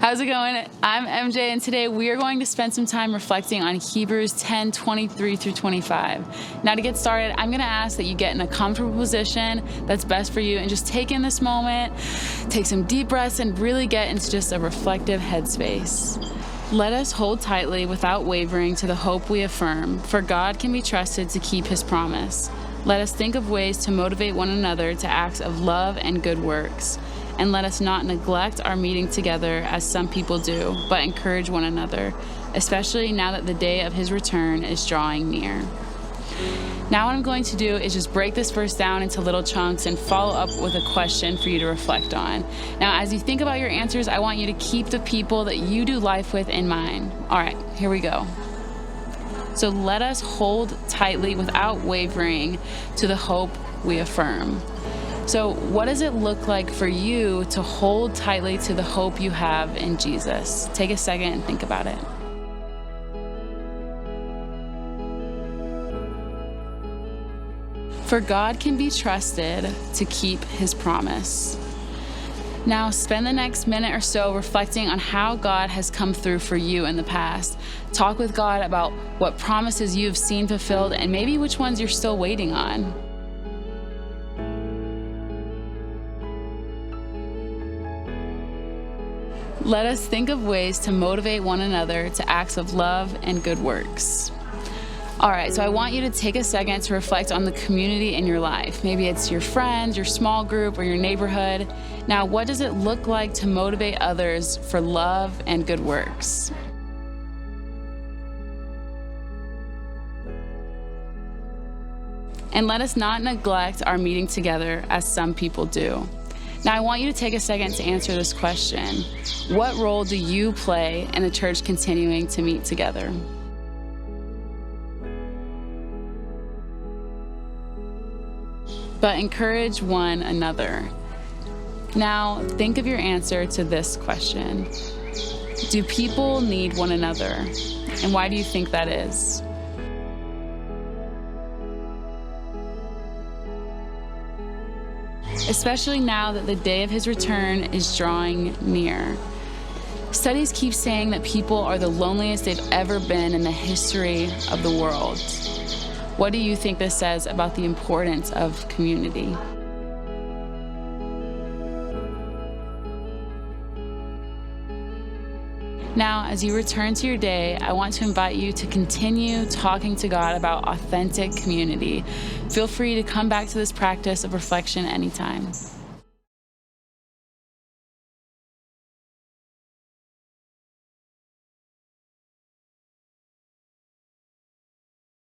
How's it going? I'm MJ, and today we are going to spend some time reflecting on Hebrews 10:23 through 25. Now, to get started, I'm going to ask that you get in a comfortable position that's best for you and just take in this moment, take some deep breaths, and really get into just a reflective headspace. Let us hold tightly without wavering to the hope we affirm, for God can be trusted to keep his promise. Let us think of ways to motivate one another to acts of love and good works. And let us not neglect our meeting together as some people do, but encourage one another, especially now that the day of his return is drawing near. Now what I'm going to do is just break this verse down into little chunks and follow up with a question for you to reflect on. Now, as you think about your answers, I want you to keep the people that you do life with in mind. All right, here we go. So let us hold tightly without wavering to the hope we affirm. So what does it look like for you to hold tightly to the hope you have in Jesus? Take a second and think about it. For God can be trusted to keep his promise. Now, spend the next minute or so reflecting on how God has come through for you in the past. Talk with God about what promises you've seen fulfilled and maybe which ones you're still waiting on. Let us think of ways to motivate one another to acts of love and good works. All right, so I want you to take a second to reflect on the community in your life. Maybe it's your friends, your small group, or your neighborhood. Now, what does it look like to motivate others for love and good works? And let us not neglect our meeting together as some people do. Now, I want you to take a second to answer this question. What role do you play in the church continuing to meet together? But encourage one another. Now, think of your answer to this question. Do people need one another? And why do you think that is? Especially now that the day of his return is drawing near. Studies keep saying that people are the loneliest they've ever been in the history of the world. What do you think this says about the importance of community? Now, as you return to your day, I want to invite you to continue talking to God about authentic community. Feel free to come back to this practice of reflection anytime.